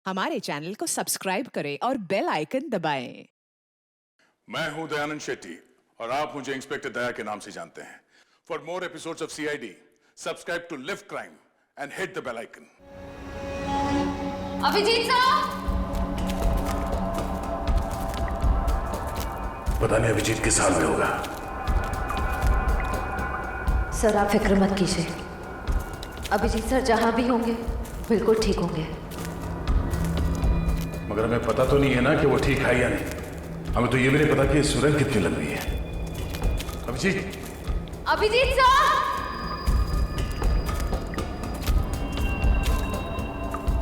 हमारे चैनल को सब्सक्राइब करें और बेल आइकन दबाएं। मैं हूं दयानंद शेट्टी और आप मुझे इंस्पेक्टर दया के नाम से जानते हैं। For more episodes of CID, subscribe to lift crime and hit the bell icon. Abhijeet साहब! पता नहीं अभिजीत किस हाल में होगा। सर आप फिक्र मत कीजिए, अभिजीत सर जहां भी होंगे बिल्कुल ठीक होंगे। मगर हमें पता तो नहीं है ना कि वो ठीक है या नहीं। हमें तो ये भी नहीं पता कि सुरंग कितनी लंबी है। अभिजीत! अभिजीत साहब!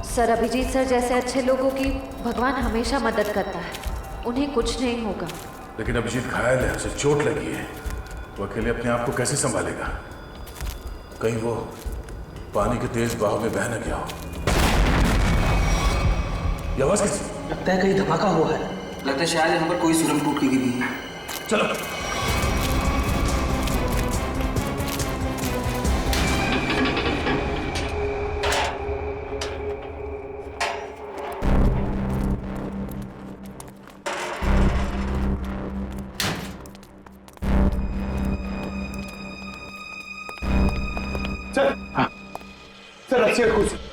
सर अभिजीत सर जैसे अच्छे लोगों की भगवान हमेशा मदद करता है, उन्हें कुछ नहीं होगा। लेकिन अभिजीत घायल है, उसे चोट लगी है। वो अकेले अपने आप को कैसे संभालेगा? कहीं वो पानी के तेज बहाव में बह न गया हो। ये आवाज किसकी? लगता है कहीं धमाका हुआ है। लगता है शायद यहाँ पर कोई सुरंग टूट के गिरी है। चलो। सर, हाँ सर, रस्सी और कुर्सी।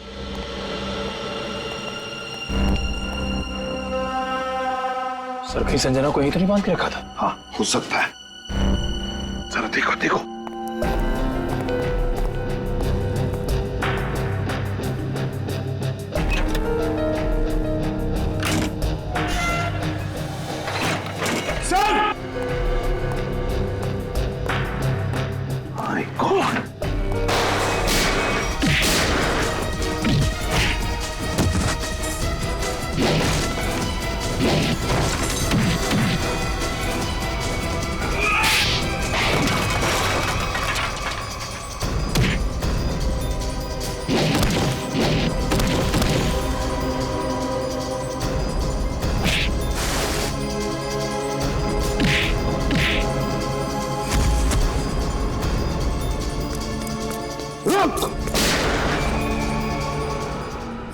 सर कहीं संजना को यहीं तो नहीं बांध के रखा था? हाँ हो सकता है। जरा देखो देखो। Sir! My God!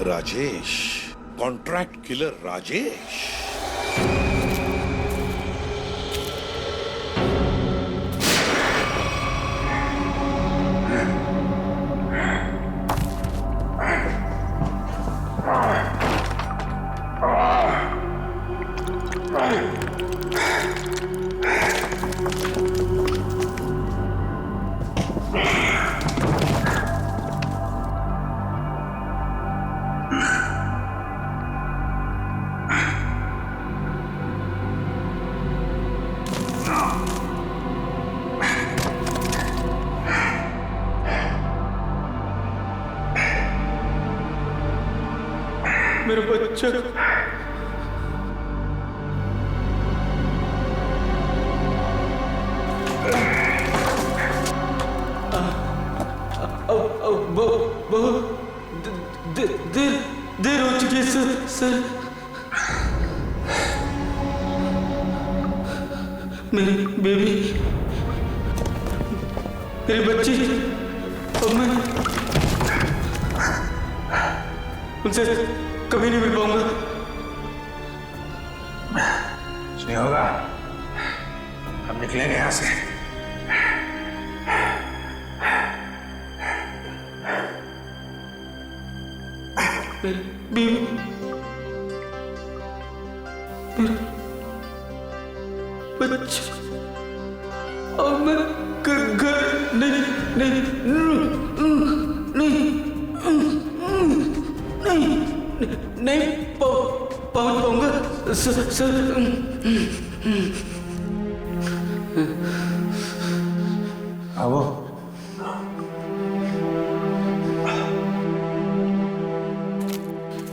Rajesh, contract killer Rajesh. मेरा बच्चा। बहुत देर हो चुकी है सर। मेरी बेबी, मेरी बच्ची, अब मैं उनसे कभी नहीं मिल पाऊंगा। कुछ नहीं होगा, हम निकलेंगे यहां से। मेरी बीवी, मेरा बच्चा, और मैं घर नहीं पहुंच पाऊंगा सर। आओ।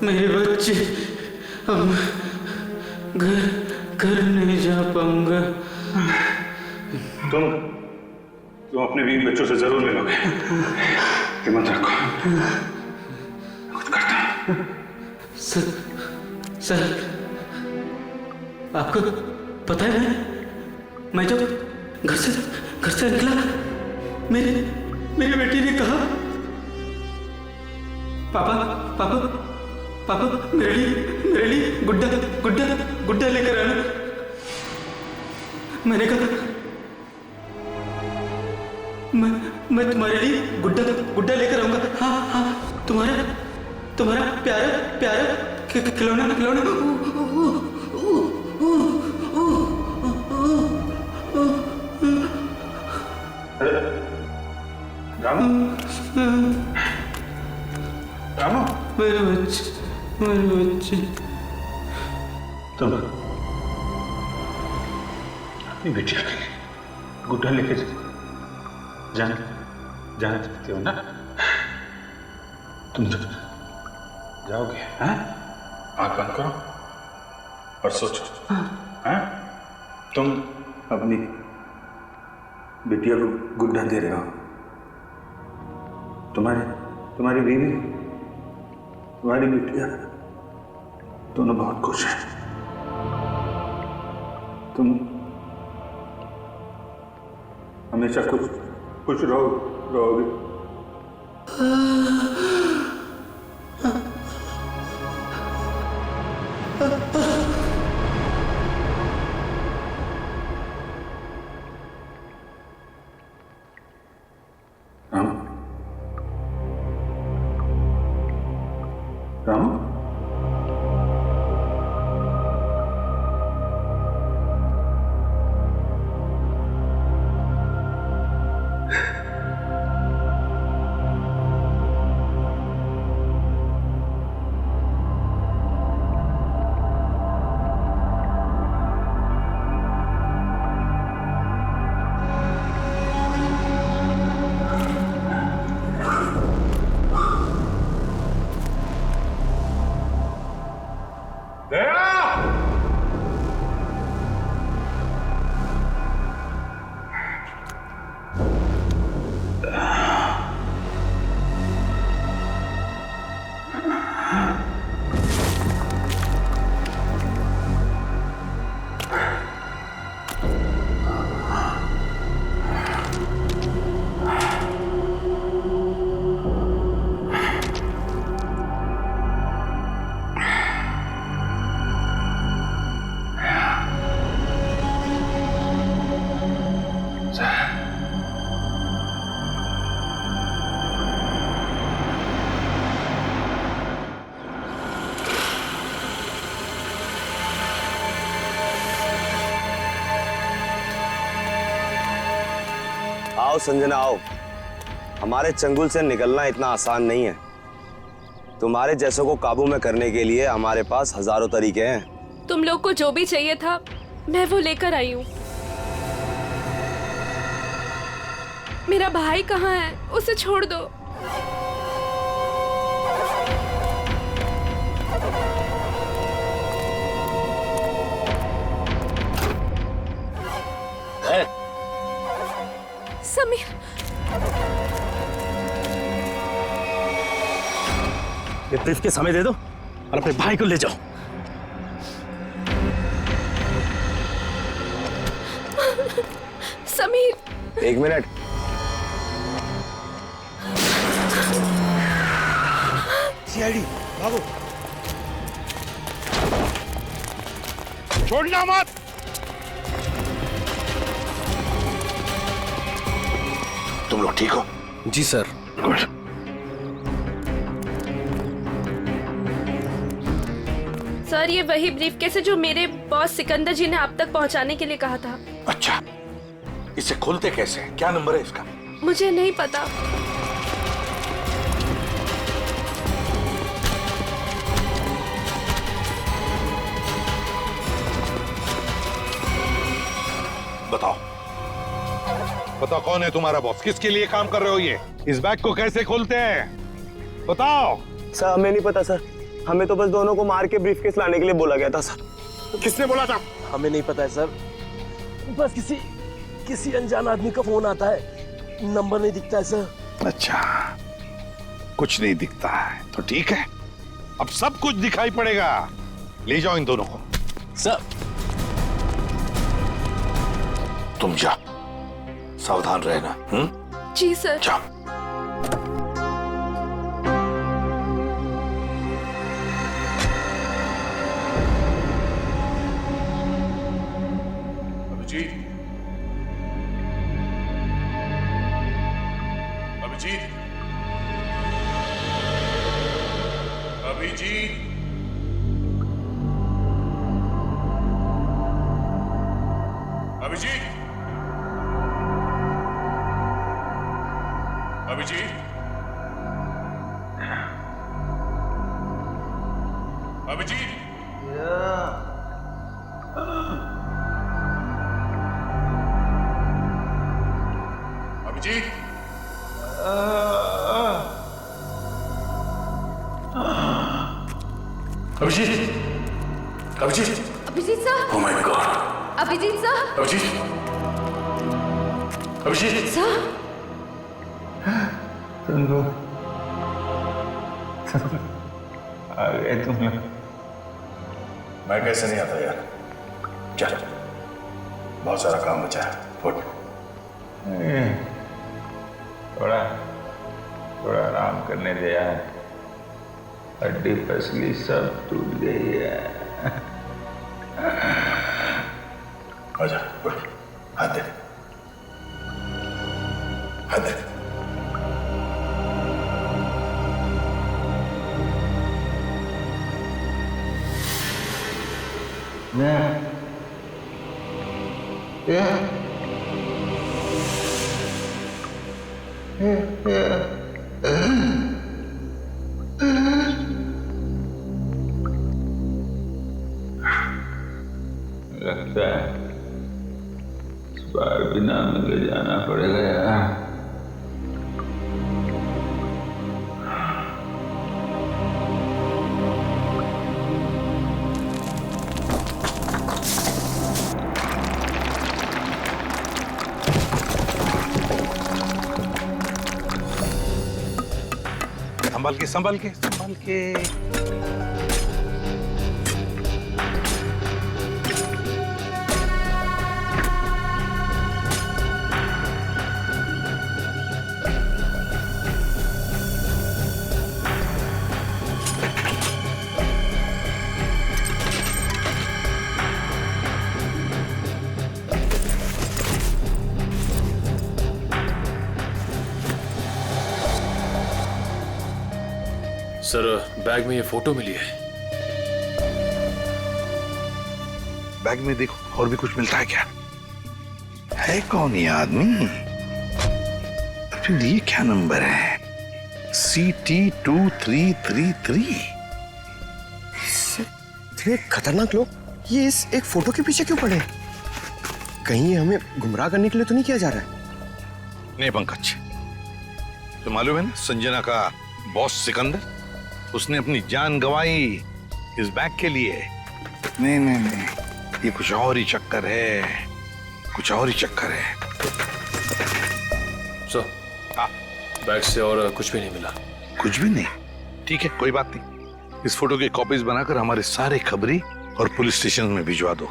मेरे बच्चे, अब घर नहीं जा पाऊंगा। तुम अपने बीवी बच्चों से जरूर मिलोगे। हिम्मत रखो, कुछ करता हूं। सर, आपको पता है ना, मैं जब घर से निकला, मेरी बेटी ने कहा, पापा पापा मेरे लिए गुड्डा गुड्डा गुड्डा लेकर आना। मैंने कहा मैं तुम्हारे लिए गुड्डा गुड्डा लेकर आऊंगा। हाँ हाँ, तुम्हारा प्यारा प्यारा खिलौना खिलौना। रामू, रामू, मेरे बच्चे तुम अपनी बेटिया के लिए गुड्डा लेके जाना चाहते हो ना? तुम जब जाओगे, हाँ? आँख बंद करो और सोचो, हाँ? तुम अपनी बिटिया को गुड्डा दे रहे हो। तुम्हारी बीवी, तुम्हारी बिटिया दोनों बहुत खुश हैं। तुम हमेशा खुश रहोगे। रामू, आओ संजना आओ, हमारे चंगुल से निकलना इतना आसान नहीं है। तुम्हारे जैसों को काबू में करने के लिए हमारे पास हजारों तरीके हैं। तुम लोग को जो भी चाहिए था मैं वो लेकर आई हूँ। मेरा भाई कहाँ है? उसे छोड़ दो। समीर, ये ब्रीफ के समय दे दो और अपने भाई को ले जाओ। समीर, एक मिनट। सीआईडी बाबू, छोड़ना मत। तुम लोग ठीक हो? जी सर। गुड। सर ये वही ब्रीफकेस है जो मेरे बॉस सिकंदर जी ने आप तक पहुंचाने के लिए कहा था। अच्छा, इसे खोलते कैसे? क्या नंबर है इसका? मुझे नहीं पता। बताओ कौन है तुम्हारा बॉस? किसके लिए काम कर रहे हो ये? इस बैग को कैसे खोलते हैं? बताओ। सर हमें नहीं पता सर, हमें तो बस दोनों को मार के ब्रीफकेस लाने के लिए बोला गया था सर। किसने बोला था? हमें नहीं पता है सर, बस किसी अनजान आदमी का फोन आता है, नंबर नहीं दिखता है सर। अच्छा, कुछ नहीं दिखता है तो ठीक है, अब सब कुछ दिखाई पड़ेगा। ले जाओ इन दोनों को। सर तुम जाओ, सावधान रहना। जी sir. Abhijit, Abhijit, Abhijit, Abhijit, Abhijit, Abhijit, Abhijit, Abhijit sir, oh my god, Abhijit sir, Abhijit, Abhijit, sir, तुम लोग आ गए तुम लोग। मैं कैसे नहीं आता यार। चल, बहुत सारा काम बचा है। फुट। थोड़ा थोड़ा आराम करने दे यार, हड्डी पसली सब टूट गई है। आजा, उठ, हाथ दे, हाथ दे। लगता है इस बार बिना मिले जाना पड़ेगा यार। संभल के संभल के संभल के। सर, बैग में ये फोटो मिली है। बैग में देखो और भी कुछ मिलता है क्या? है कौन ये आदमी? फिर ये क्या नंबर है? CT2333। इतने खतरनाक लोग ये इस एक फोटो के पीछे क्यों पड़े? कहीं ये हमें गुमराह करने के लिए तो नहीं किया जा रहा है? नहीं पंकज, तो मालूम है ना संजना का बॉस सिकंदर, उसने अपनी जान गंवाई इस बैग के लिए। नहीं नहीं नहीं, ये कुछ और ही चक्कर है, कुछ और ही चक्कर है। सर, बैग से और कुछ भी नहीं मिला। कुछ भी नहीं? ठीक है, कोई बात नहीं। इस फोटो की कॉपीज बनाकर हमारे सारे खबरी और पुलिस स्टेशन में भिजवा दो।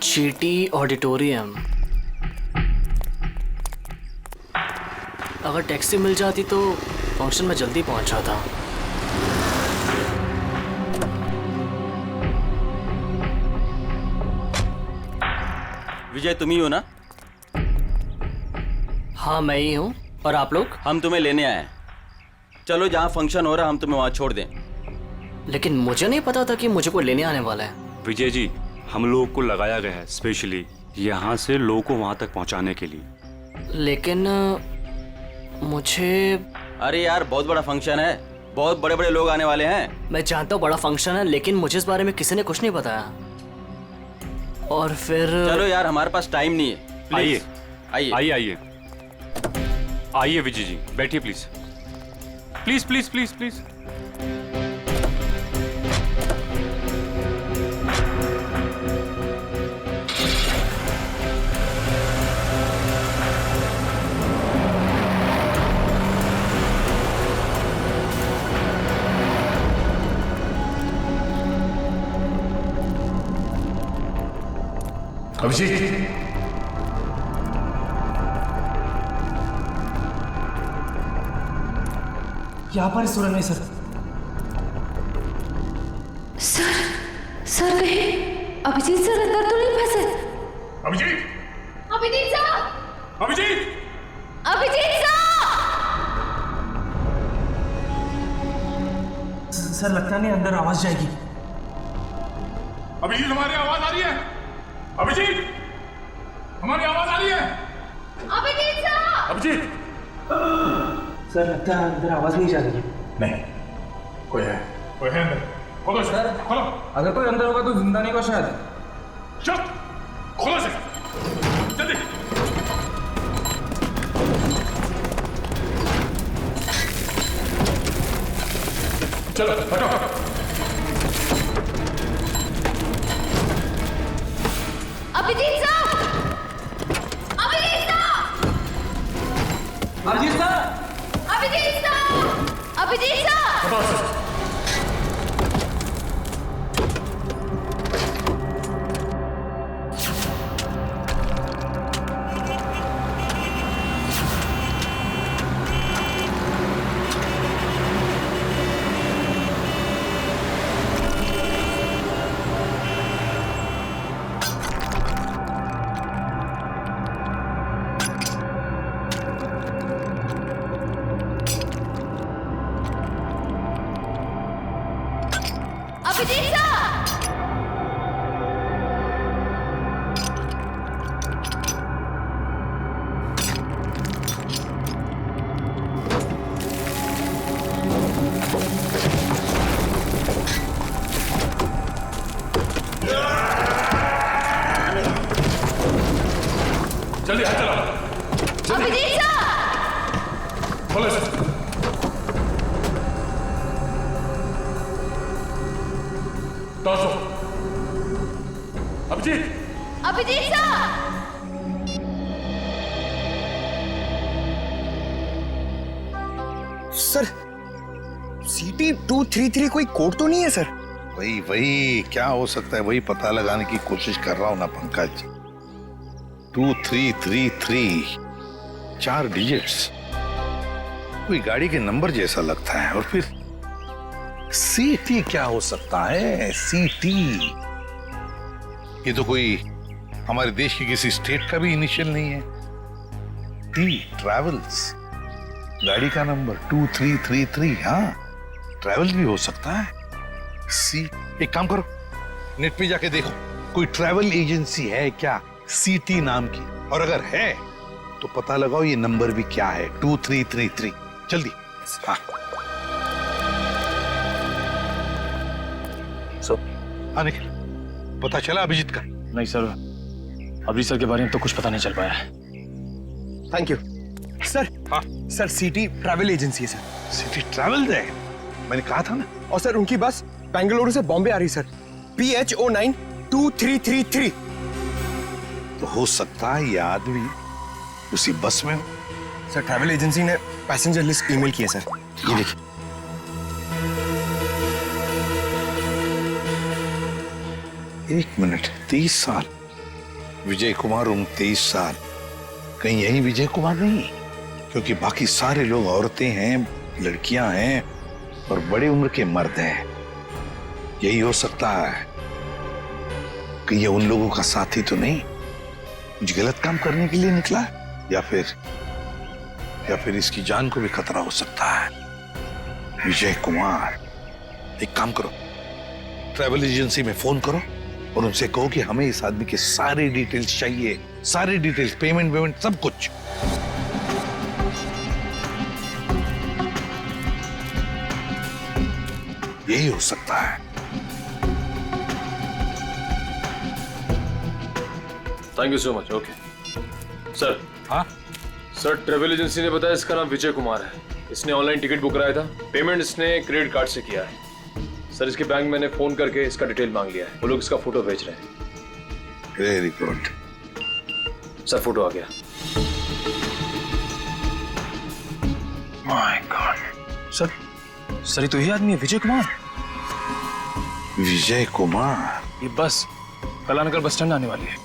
चीटी ऑडिटोरियम। अगर टैक्सी मिल जाती तो फंक्शन में जल्दी पहुंच जाता। विजय, तुम ही हो ना? हाँ, मैं ही हूँ। और आप लोग? हम तुम्हें लेने आए हैं। चलो, जहाँ फंक्शन हो रहा हम तुम्हें वहाँ छोड़ दें। लेकिन मुझे नहीं पता था कि मुझे कोई लेने आने वाला है। विजय जी, हम लोगों को लगाया गया है स्पेशली यहाँ से लोगों को वहाँ तक पहुँचाने के लिए। लेकिन मुझे... अरे यार, बहुत बड़ा फंक्शन है, बहुत बड़े बड़े लोग आने वाले हैं। मैं जानता हूँ बड़ा फंक्शन है, लेकिन मुझे इस बारे में किसी ने कुछ नहीं बताया। और फिर... चलो यार, हमारे पास टाइम नहीं है। आइए आइए आइए आइए आइए विजय जी, बैठिए please please please please please. Abhijeet, यहाँ पर सुरंग में सर। सर कहीं अभिजीत सर अंदर तो नहीं फंसे? Abhijeet! Abhijit sir! Abhijit! Abhijit sir! Sir लगता नहीं अंदर आवाज जाएगी। अभिजीत हमारी आवाज आ रही है? अभिजीत! हमारी आवाज आ रही है? अभिजीत सर! अभिजीत! सर लगता है अंदर आवाज नहीं जा रही है। नहीं, कोई है अंदर। खोलो सर, खोलो। अगर कोई अंदर होगा तो जिंदा नहीं होगा शायद। चुप! खोलो से, जल्दी। चलो हटो। Abhijeet sir! Abhijeet sir! Abhijeet sir! Abhijeet sir! Abhijeet sir! Abhijeet sir! जल्दी हाथ चलाओ। अभिजीत सर! खोलो से। दो। Abhijeet! Abhijit sir! Sir CT 233 कोई कोड तो नहीं है सर? वही क्या हो सकता है वही पता लगाने की कोशिश कर रहा हूं ना पंकज। 2333 4 डिजिट्स, कोई गाड़ी के नंबर जैसा लगता है। और फिर CT क्या हो सकता है? CT ये तो कोई हमारे देश की किसी स्टेट का भी इनिशियल नहीं है। T ट्रैवल्स, गाड़ी का नंबर 2333। हाँ, ट्रैवल भी हो सकता है। C, एक काम करो, नेट पे जाके देखो कोई ट्रैवल एजेंसी है क्या CT नाम की, और अगर है तो पता लगाओ ये नंबर भी क्या है। 2333 जल्दी। हाँ हाँ निखिल, पता चला अभिजीत का? नहीं सर, अभिजीत सर के बारे में तो कुछ पता नहीं चल पाया। Thank you sir. हाँ सर CT ट्रैवल एजेंसी है सर। CT ट्रैवल है, मैंने कहा था ना। और सर उनकी बस बेंगलुरु से बॉम्बे आ रही सर, PH09 2333। तो हो सकता है ये आदमी उसी बस में हो। सर ट्रैवल एजेंसी ने पैसेंजर लिस्ट ईमेल की है सर, ये देखिए। एक मिनट, 30 साल, विजय कुमार उम्र 23 साल। कहीं यही विजय कुमार नहीं? क्योंकि बाकी सारे लोग औरतें हैं, लड़कियां हैं और बड़ी उम्र के मर्द हैं। यही हो सकता है कि ये उन लोगों का साथी तो नहीं, कुछ गलत काम करने के लिए निकला है, या फिर इसकी जान को भी खतरा हो सकता है। विजय कुमार, एक काम करो, ट्रैवल एजेंसी में फोन करो और उनसे कहो कि हमें इस आदमी के सारे डिटेल्स चाहिए, सारे डिटेल्स, पेमेंट सब कुछ। यही हो सकता है। Thank you so much. Okay sir. हाँ सर, ट्रेवल एजेंसी ने बताया इसका नाम विजय कुमार है। इसने ऑनलाइन टिकट बुक कराया था, पेमेंट इसने क्रेडिट कार्ड से किया है। सर इसके बैंक मैंने फोन करके इसका डिटेल मांग लिया है, वो लोग इसका फोटो भेज रहे हैं। वेरी गुड सर, फोटो आ गया। माय गॉड सर ये तो यही आदमी है, विजय कुमार। विजय कुमार, ये बस कलानगर बस स्टैंड आने वाली है।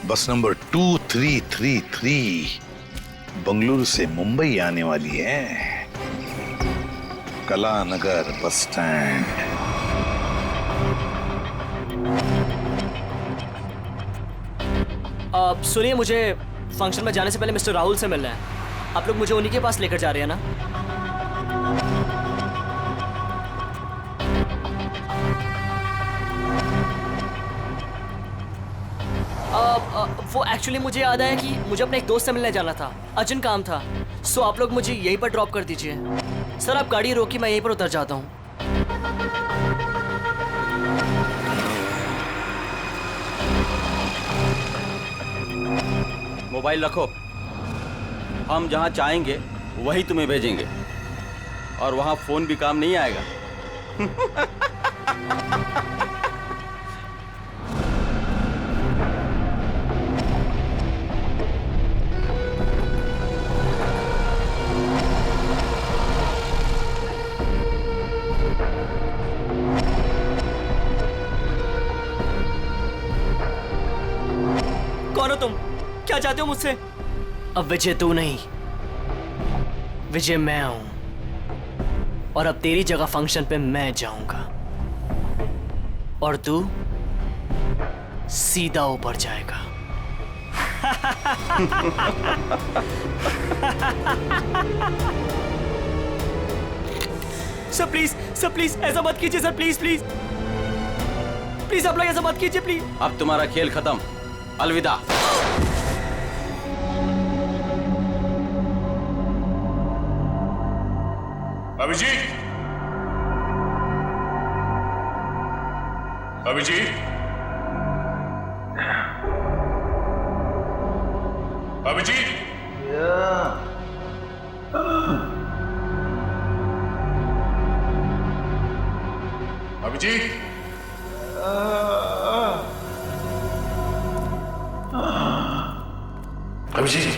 बस नंबर 2333। बंगलुरु से मुंबई आने वाली है, कलानगर बस स्टैंड। सुनिए, मुझे फंक्शन में जाने से पहले मिस्टर राहुल से मिलना है। आप लोग मुझे उन्हीं के पास लेकर जा रहे हैं ना? वो एक्चुअली मुझे याद आया कि मुझे अपने एक दोस्त से मिलने जाना था, अर्जेंट काम था। सो आप लोग मुझे यहीं पर ड्रॉप कर दीजिए। सर आप गाड़ी रोकी, मैं यहीं पर उतर जाता हूँ। मोबाइल रखो, हम जहाँ चाहेंगे वही तुम्हें भेजेंगे, और वहाँ फोन भी काम नहीं आएगा। कौन हो तुम? क्या चाहते हो मुझसे? अब विजय तू नहीं, विजय मैं हूं, और अब तेरी जगह फंक्शन पे मैं जाऊंगा और तू सीधा ऊपर जाएगा। सर प्लीज ऐसा मत कीजिए सर, प्लीज प्लीज प्लीज आप लोग ऐसा मत कीजिए प्लीज। अब तुम्हारा खेल खत्म, अलविदा। Abhijeet, Abhijit, Abhijit, Abhijit, Abhijit,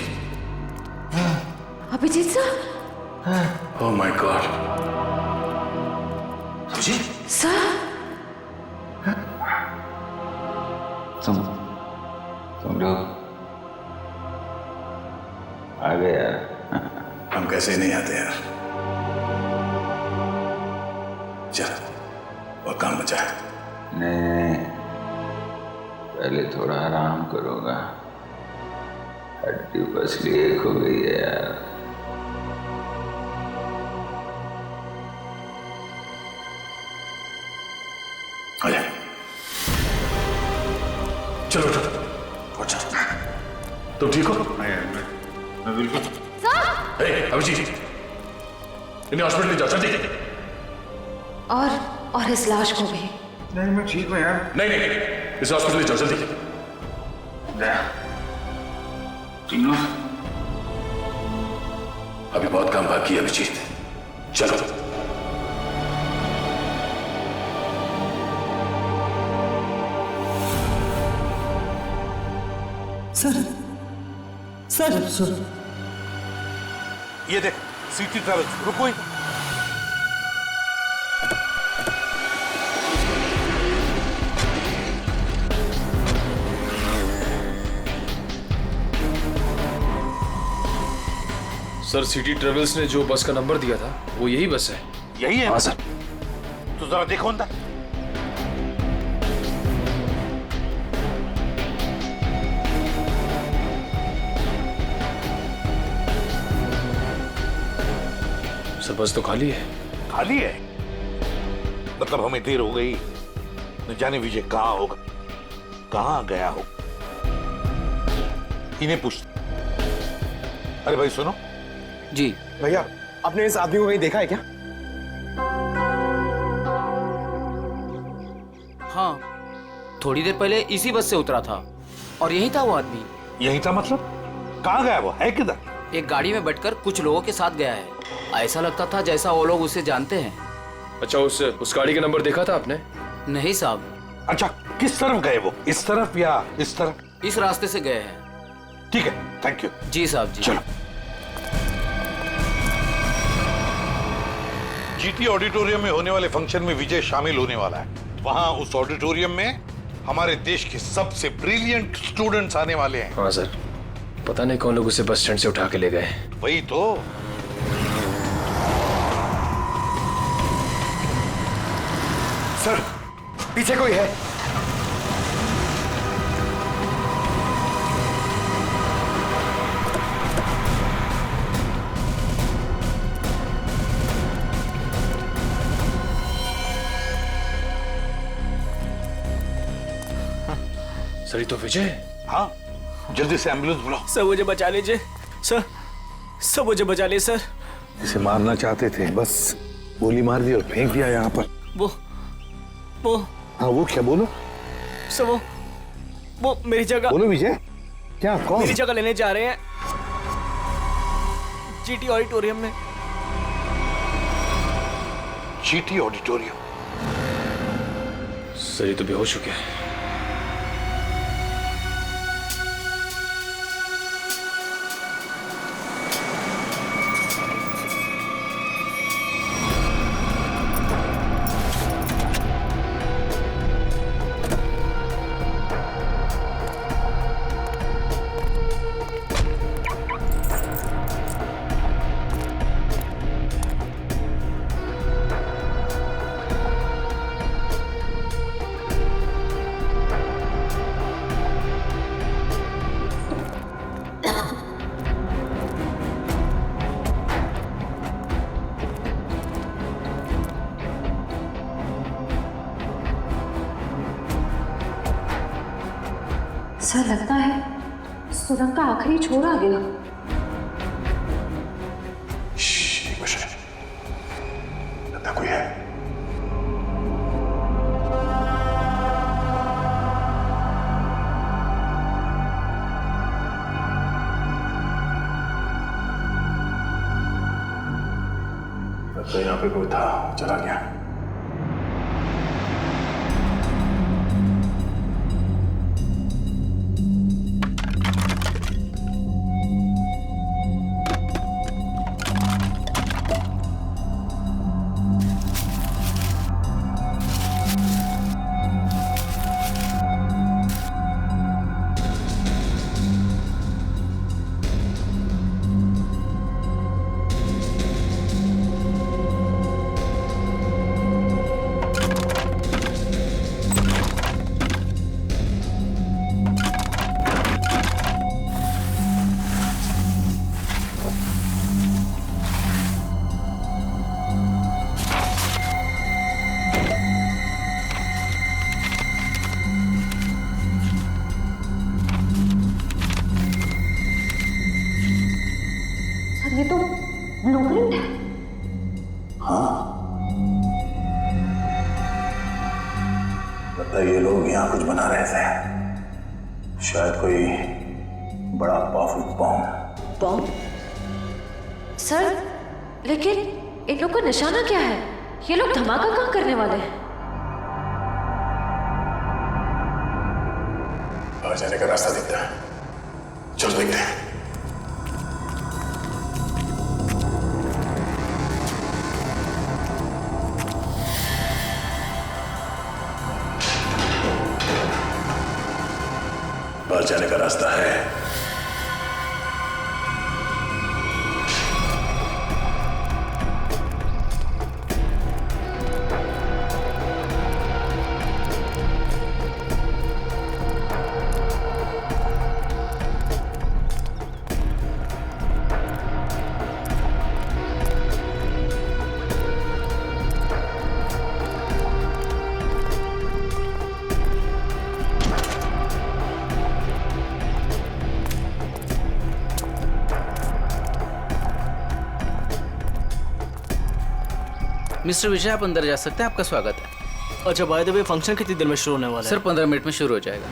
Abhijit sir. Oh my god, Abhijit sir. तुम लोग आ गए यार। हम कैसे नहीं आते यार। चल और काम बचा है। नहीं, पहले थोड़ा आराम करूंगा, हड्डी पसली एक हो गई है यार। आजा, चलो उठो, उठ जा। तुम ठीक हो? मैं बिल्कुल। अभिजीत, इन्हें हॉस्पिटल ले जाओ जल्दी। और इस लाश को भी। नहीं मैं ठीक हूँ यार। नहीं नहीं, इस हॉस्पिटल ले जाओ जल्दी। तीनों अभी बहुत काम बाकी है अभिजीत, चलो। सर ये देख, सिटी ट्रैवल्स, रुको ही। सर सिटी ट्रेवल्स ने जो बस का नंबर दिया था वो यही बस है। यही है? हाँ सर। तो जरा देखो अंदर। सर बस तो खाली है। खाली है? मतलब हमें देर हो गई, न जाने विजय कहाँ होगा, कहाँ गया हो। इन्हें पूछ। अरे भाई सुनो। जी भैया, आपने इस आदमी को कहीं देखा है क्या? हाँ, थोड़ी देर पहले इसी बस से उतरा था और यही था वो आदमी। यही था मतलब? कहाँ गया वो, है किधर? एक गाड़ी में बैठकर कुछ लोगों के साथ गया है। ऐसा लगता था जैसा वो लोग उसे जानते हैं। अच्छा, उस गाड़ी का नंबर देखा था आपने? नहीं साहब। अच्छा, किस तरफ गए वो, इस तरफ या इस तरफ? इस रास्ते से गए हैं। ठीक है, थैंक यू। जी साहब जी। चलो। जीटी ऑडिटोरियम में होने वाले फंक्शन में विजय शामिल होने वाला है। वहां उस ऑडिटोरियम में हमारे देश के सबसे ब्रिलियंट स्टूडेंट्स आने वाले हैं। हाँ सर। पता नहीं कौन लोग उसे बस स्टैंड से उठा के ले गए। वही तो। सर, पीछे कोई है? सर ये तो विजय। हाँ, जल्दी से एम्बुलेंस बुलाओ। सर मुझे बचा लीजिए सर, सर मुझे बचा लीजिए सर। इसे मारना चाहते थे, बस गोली मार दी और फेंक दिया यहाँ पर। वो हाँ, वो क्या? बोलो सर। वो मेरी जगह। बोलो विजय, क्या? कौन? मेरी जगह लेने जा रहे हैं जीटी ऑडिटोरियम में। GT auditorium? सर ये तो बेहोश हो गया है। सर लगता है सुरंग का आखिरी छोर आ गया। लगता कोई है। लगता है यहाँ पे कोई था, चला गया। ये तो ब्लूप्रिंट है। हाँ, लगता है ये लोग यहाँ कुछ बना रहे थे। शायद कोई बड़ा पावरफुल बॉम्ब। सर लेकिन इन लोग का निशाना क्या है? ये लोग धमाका कहाँ करने वाले हैं? बाहर जाने का रास्ता दिखता है, चलो देखते हैं। बाहर जाने का रास्ता है। मिस्टर विजय, आप अंदर जा सकते हैं, आपका स्वागत है। अच्छा, बाय द वे फंक्शन कितनी देर में शुरू होने वाला है? सर 15 मिनट में शुरू हो जाएगा।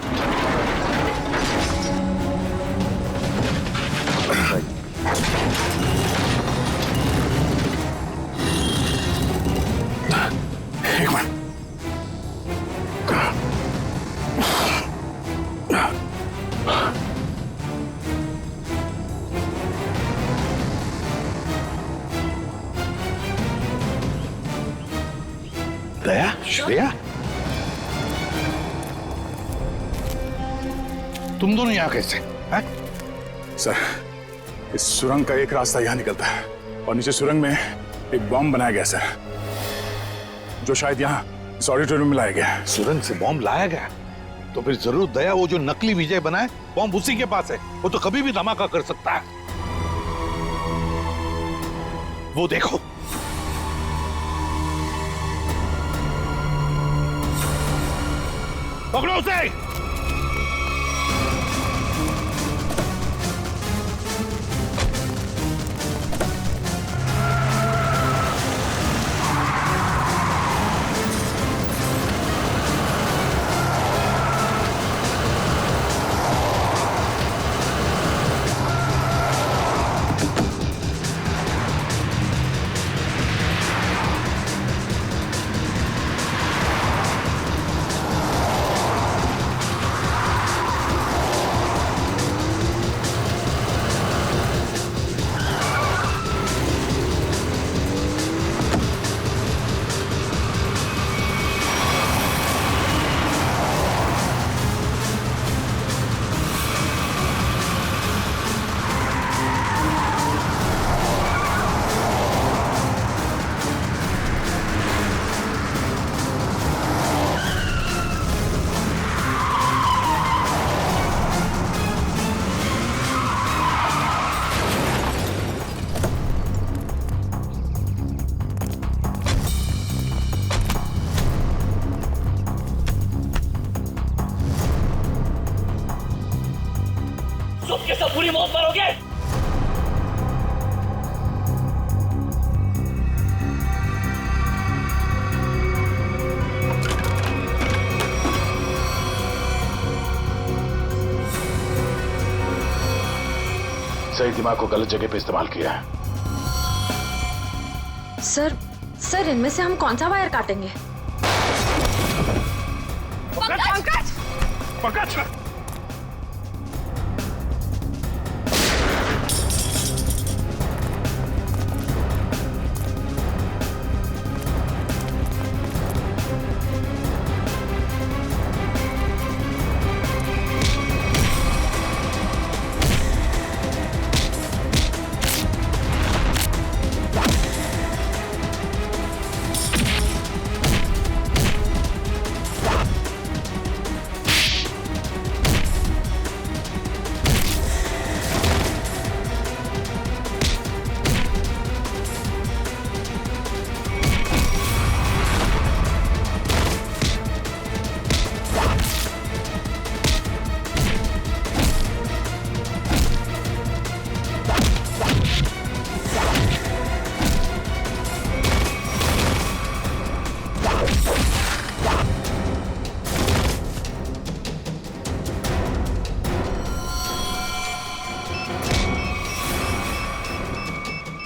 एक मिनट। दया, श्रेया, तुम दोनों यहाँ कैसे? सर, इस सुरंग का एक रास्ता यहाँ निकलता है और नीचे सुरंग में एक बॉम्ब बनाया गया सर, जो शायद यहाँ इस ऑडिटोरियम में लाया गया है। सुरंग से बॉम्ब लाया गया तो फिर जरूर दया वो जो नकली विजय बनाए बॉम्ब उसी के पास है। वो तो कभी भी धमाका कर सकता है। वो देखो, पकड़ो उसे। सबके सब पूरी मौत मरोगे। सही दिमाग को गलत जगह पे इस्तेमाल किया है। सर इनमें से हम कौन सा वायर काटेंगे? पंकज! पंकज!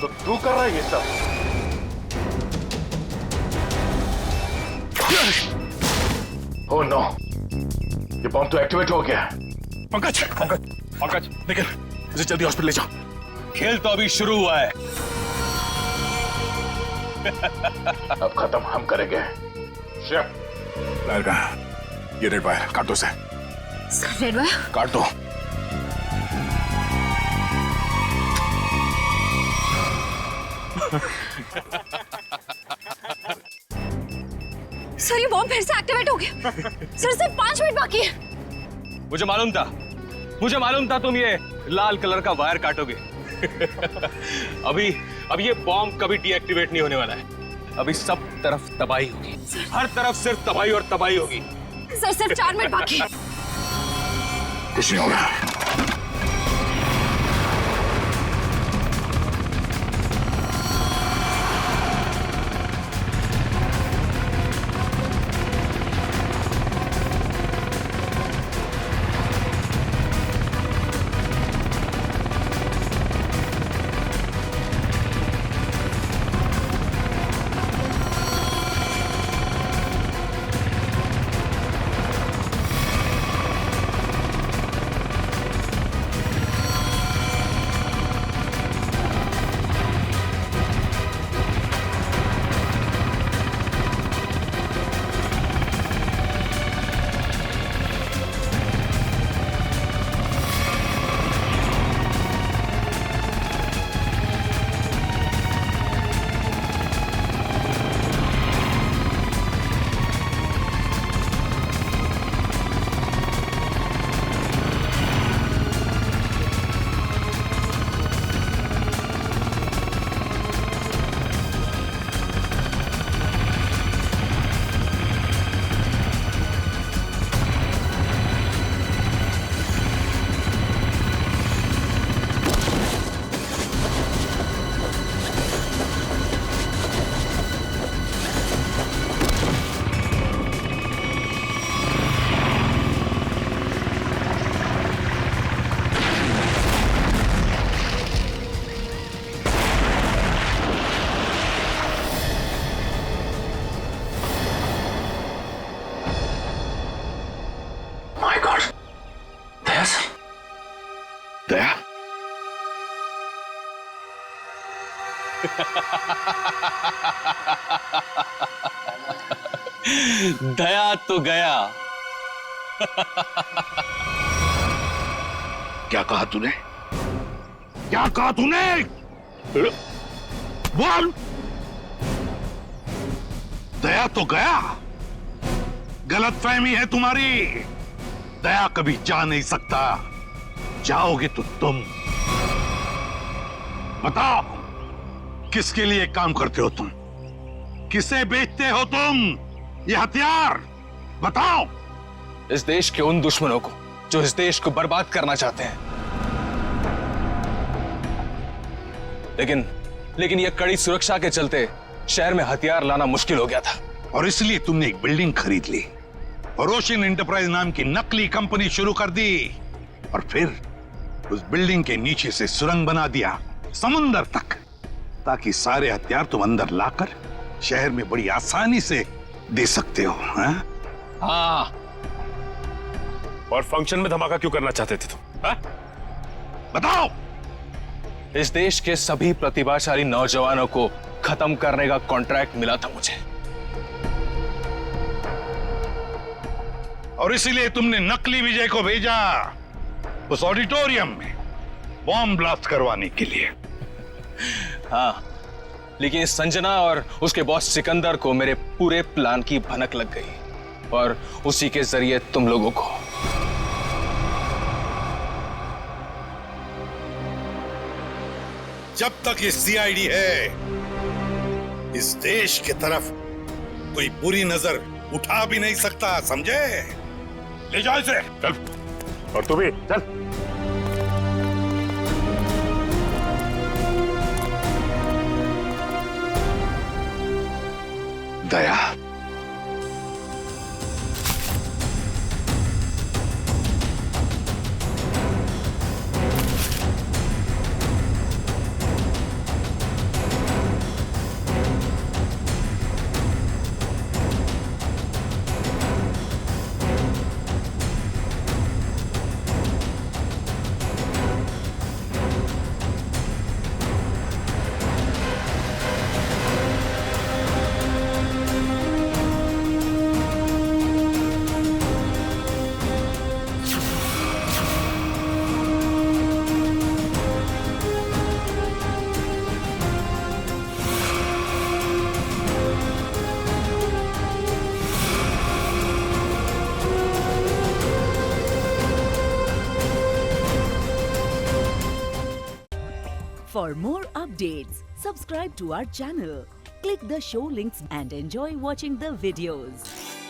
तो तू कर रहा है ये सब? ओह नो, ये बॉम्ब तो एक्टिवेट हो गया। पंकज, पंकज, पंकज, निकल, इसे जल्दी हॉस्पिटल ले जाओ। खेल तो अभी शुरू हुआ है। अब खत्म हम करेंगे। शेफ, वायर कहाँ? ये रेड वायर काट दो उसे। Red wire? काट दो। सर ये बॉम्ब फिर से एक्टिवेट हो गया। सर सिर्फ 5 मिनट बाकी है। मुझे मालूम था तुम ये लाल कलर का वायर काटोगे। अभी ये बॉम्ब कभी डीएक्टिवेट नहीं होने वाला है। अभी सब तरफ तबाही होगी, हर तरफ सिर्फ तबाही और तबाही होगी। सर सिर्फ 4 मिनट बाकी है। कुछ नहीं होगा। दया तो गया। क्या कहा तूने? क्या कहा तूने? बोल। दया तो गया। गलतफहमी है तुम्हारी। दया कभी जा नहीं सकता। जाओगे तो तुम। बताओ, किसके लिए काम करते हो तुम? किसे बेचते हो तुम ये हथियार? बताओ। इस देश के उन दुश्मनों को जो इस देश को बर्बाद करना चाहते हैं। लेकिन यह कड़ी सुरक्षा के चलते शहर में हथियार लाना मुश्किल हो गया था। और इसलिए तुमने एक बिल्डिंग खरीद ली और ओशियन एंटरप्राइज नाम की नकली कंपनी शुरू कर दी। और फिर उस बिल्डिंग के नीचे से सुरंग बना दिया समुंदर तक, ताकि सारे हथियार तुम अंदर लाकर शहर में बड़ी आसानी से दे सकते हो। हाँ। और फंक्शन में धमाका क्यों करना चाहते थे तुम? बताओ। इस देश के सभी प्रतिभाशाली नौजवानों को खत्म करने का कॉन्ट्रैक्ट मिला था मुझे। और इसीलिए तुमने नकली विजय को भेजा उस ऑडिटोरियम में बॉम्ब ब्लास्ट करवाने के लिए। हाँ, लेकिन इस संजना और उसके बॉस सिकंदर को मेरे पूरे प्लान की भनक लग गई और उसी के जरिए तुम लोगों को। जब तक ये सीआईडी है, इस देश की तरफ कोई बुरी नजर उठा भी नहीं सकता, समझे? ले जाओ इसे। चल। और तू भी चल। दया, For more updates, subscribe to our channel, click the show links and enjoy watching the videos.